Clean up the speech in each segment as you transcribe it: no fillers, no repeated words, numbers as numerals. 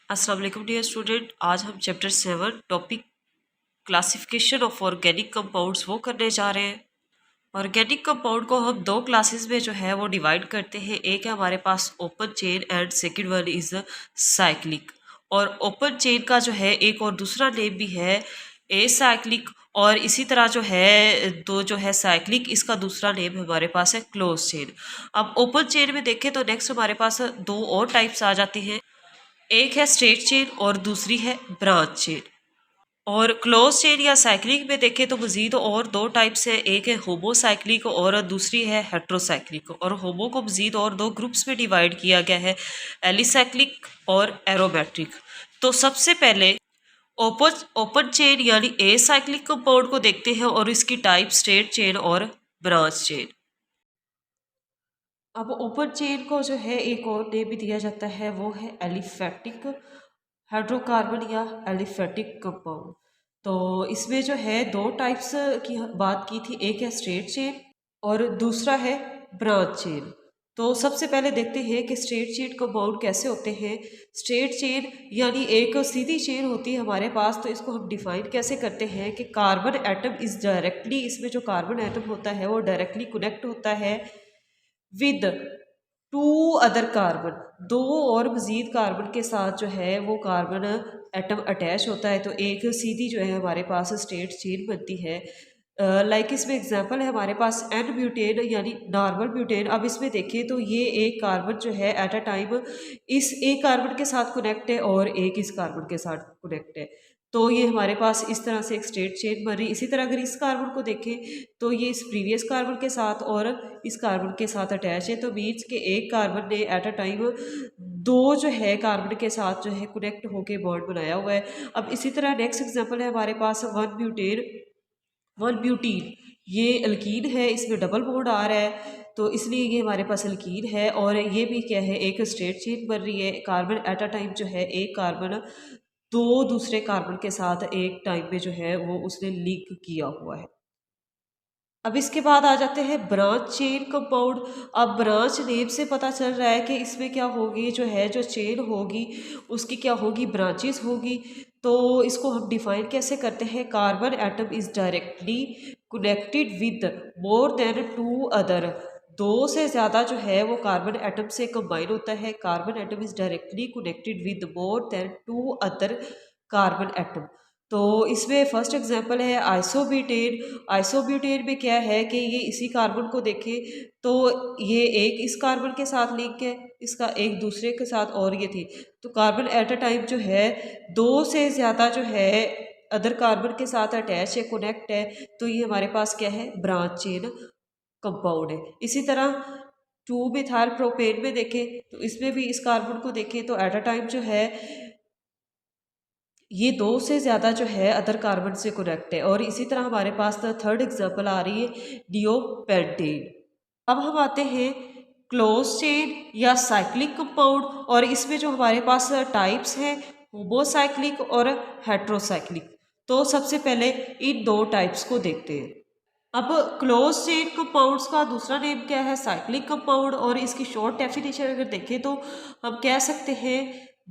अस्सलाम वालेकुम dear student. आज हम chapter 7 topic classification of organic compounds वो करने जा रहे हैं। ऑर्गेनिक कंपाउंड को हम दो क्लासेस में जो है वो डिवाइड करते हैं। एक है हमारे पास open chain and second one is cyclic. और ओपन चेन का जो है एक और दूसरा नेम भी है ए साइक्लिक, और इसी तरह जो है दो जो है साइक्लिक, इसका दूसरा नेम हमारे पास है क्लोज चेन। अब ओपन चेन में देखें तो नेक्स्ट हमारे पास दो और टाइप्स आ जाती हैं। एक है स्ट्रेट चेन और दूसरी है ब्रांच चेन। और क्लोज चेन या साइक्लिक में देखें तो मजीद और दो टाइप्स है। एक है होमोसाइक्लिक और दूसरी है हेट्रोसाइक्लिक। और होमो को मजीद और दो ग्रुप्स में डिवाइड किया गया है, एलिसाइक्लिक और एरोमेट्रिक। तो सबसे पहले ओपन ओपन चेन यानी ए साइक्लिक कंपाउंड को देखते हैं और इसकी टाइप स्ट्रेट चेन और ब्रांच चेन। अब ओपन चेन को जो है एक और नेम भी दिया जाता है, वो है एलिफेटिक हाइड्रोकार्बन या एलिफेटिक कंपाउंड। तो इसमें जो है दो टाइप्स की बात की थी, एक है स्ट्रेट चेन और दूसरा है ब्रांच चेन। तो सबसे पहले देखते हैं कि स्ट्रेट चेन कंपाउंड कैसे होते हैं। स्ट्रेट चेन यानी एक सीधी चेन होती है हमारे पास, तो इसको हम डिफाइन कैसे करते हैं कि कार्बन एटम इज डायरेक्टली, इसमें जो कार्बन एटम होता है वो डायरेक्टली कनेक्ट होता है विद टू अदर कार्बन, दो और मजीद कार्बन के साथ जो है वो कार्बन एटम अटैच होता है, तो एक सीधी जो है हमारे पास स्ट्रेट चेन बनती है। लाइक इसमें एग्जांपल है हमारे पास एन ब्यूटेन यानी नॉर्मल ब्यूटेन। अब इसमें देखिए तो ये एक कार्बन जो है एट अ टाइम इस एक कार्बन के साथ कनेक्ट है और एक इस कार्बन के साथ कनेक्ट है, तो ये हमारे पास इस तरह से एक स्ट्रेट चेन बन रही। इसी तरह अगर इस कार्बन को देखें तो ये इस प्रीवियस कार्बन के साथ और इस कार्बन के साथ अटैच है, तो मीन्स के एक कार्बन ने एट अ टाइम दो जो है कार्बन के साथ जो है कनेक्ट होके बॉन्ड बनाया हुआ है। अब इसी तरह नेक्स्ट एग्जांपल है हमारे पास वन ब्यूटीन। ये अल्कीन है, इसमें डबल बॉन्ड आ रहा है, तो इसलिए ये हमारे पास अल्कीन है। और ये भी क्या है, एक स्ट्रेट चेन बन रही है। कार्बन एट अ टाइम जो है एक कार्बन दो दूसरे कार्बन के साथ एक टाइम में जो है वो उसने लिंक किया हुआ है। अब इसके बाद आ जाते हैं ब्रांच चेन कंपाउंड। अब ब्रांच नेम से पता चल रहा है कि इसमें क्या होगी, जो है जो चेन होगी उसकी क्या होगी, ब्रांचेस होगी। तो इसको हम डिफाइन कैसे करते हैं, carbon atom is directly connected with more than two other, दो से ज़्यादा जो है वो कार्बन एटम से कंबाइन होता है। Carbon atom is directly connected with more than two other carbon atom. तो इसमें फर्स्ट एग्जांपल है आइसोब्यूटेन। आइसोब्यूटेन में क्या है कि ये इसी कार्बन को देखें तो ये एक इस कार्बन के साथ लिंक है, इसका एक दूसरे के साथ, और ये थी तो कार्बन एट अ टाइम जो है दो से ज़्यादा जो है अदर कार्बन के साथ अटैच है, कनेक्ट है, तो ये हमारे पास क्या है, ब्रांच चेन कंपाउंड है। इसी तरह टू मिथाइल प्रोपेन में देखें तो इसमें भी इस कार्बन को देखें तो एट अ टाइम जो है ये दो से ज़्यादा जो है अदर कार्बन से कनेक्ट है। और इसी तरह हमारे पास थर्ड एग्जांपल आ रही है डिओपेंटेन। अब हम आते हैं क्लोज चेन या साइक्लिक कंपाउंड, और इसमें जो हमारे पास टाइप्स हैं होमोसाइक्लिक और हेट्रोसाइक्लिक। तो सबसे पहले इन दो टाइप्स को देखते हैं। अब क्लोज चेन कंपाउंड्स का दूसरा नेम क्या है, साइक्लिक कंपाउंड। और इसकी शॉर्ट डेफिनेशन अगर देखें तो हम कह सकते हैं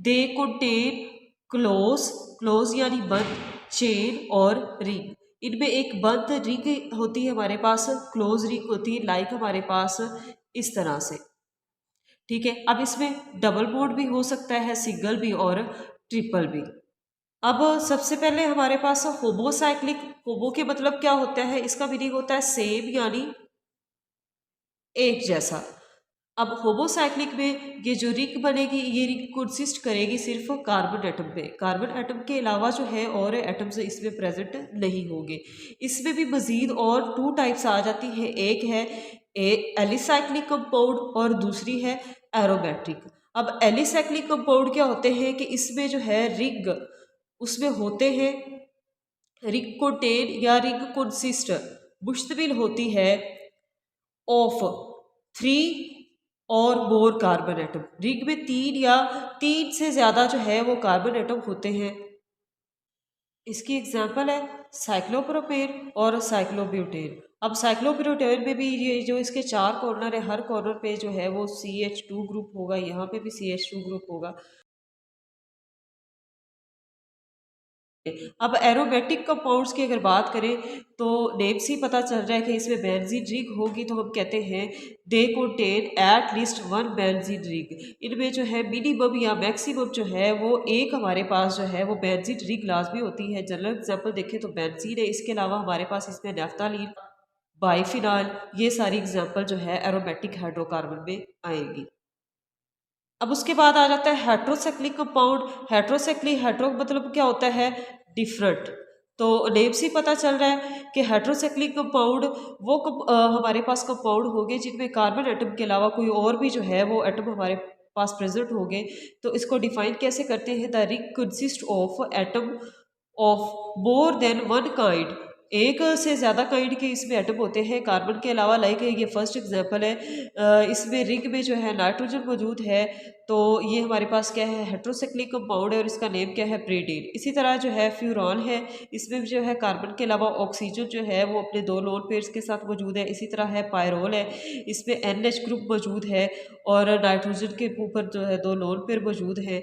दे कंटेन क्लोज, क्लोज यानी बंद, चेन और रिंग। इनमें एक बंद रिंग होती है हमारे पास, क्लोज रिंग होती है लाइक हमारे पास इस तरह से। ठीक है, अब इसमें डबल बॉन्ड भी हो सकता है, सिंगल भी और ट्रिपल भी। अब सबसे पहले हमारे पास होमोसाइक्लिक। होमो के मतलब क्या होता है, इसका मीनिंग होता है सेम यानी एक जैसा। अब होमोसाइक्लिक में ये जो रिंग बनेगी, ये रिंग कंसिस्ट करेगी सिर्फ कार्बन एटम पे, कार्बन एटम के अलावा जो है और एटम्स इसमें प्रेजेंट नहीं होंगे। इसमें भी मजीद और टू टाइप्स आ जाती है, एक है एलिसाइक्लिक कंपाउंड और दूसरी है एरोमेट्रिक। अब एलिसाइक्लिक कंपाउंड क्या होते हैं कि इसमें जो है रिंग उसमें होते हैं, रिंग कोटेन या रिंग कंसिस्ट मुश्तमिल होती है ऑफ थ्री और मोर कार्बन एटम। रिंग में तीन या तीन से ज़्यादा जो है वो कार्बन एटम होते हैं। इसकी एग्जांपल है साइक्लोप्रोपेन और साइक्लोब्यूटेन। अब साइक्लोब्यूटेन में भी ये जो इसके चार कॉर्नर है, हर कॉर्नर पे जो है वो CH2 ग्रुप होगा, यहाँ पे भी CH2 ग्रुप होगा। अब एरोमेटिक कंपाउंड्स की अगर बात करें तो नेम से ही पता चल रहा है कि इसमें बेंजीन रिंग होगी, तो हम कहते हैं they contain at least one benzene ring. इनमें जो है मिनिमम या मैक्सिमम जो है वो एक हमारे पास जो है वो बेंजीन रिंग लाजमी होती है। जनरल एग्जांपल देखें तो बेंजीन है, इसके अलावा हमारे पास इसमें नेफ्थालीन, बाइफिनाल, ये सारी एग्जाम्पल जो है एरोमेटिक हाइड्रोकार्बन में आएंगी। अब उसके बाद आ जाता है हेट्रोसाइक्लिक कंपाउंड। हेट्रोसाइक्लिक, हेट्रो मतलब क्या होता है, डिफरेंट। तो नेम से ही पता चल रहा है कि हेट्रोसाइक्लिक कंपाउंड वो हमारे पास कंपाउंड होंगे जिनमें कार्बन एटम के अलावा कोई और भी जो है वो एटम हमारे पास प्रेजेंट होंगे। तो इसको डिफाइन कैसे करते हैं, the ring consist of atom of more than one kind. एक से ज़्यादा काइंड के इसमें एटम होते हैं कार्बन के अलावा। लाइक ये फर्स्ट एग्जांपल है, इसमें रिंग में जो है नाइट्रोजन मौजूद है, तो ये हमारे पास क्या है, हेट्रोसाइक्लिक कंपाउंड है और इसका नेम क्या है, प्रीडीन। इसी तरह जो है फ्यूरॉन है, इसमें भी जो है कार्बन के अलावा ऑक्सीजन जो है वो अपने दो लोन पेयर्स के साथ मौजूद है। इसी तरह है पायरोल है, इसमें NH ग्रुप मौजूद है और नाइट्रोजन के ऊपर जो है दो लोन पेयर मौजूद है।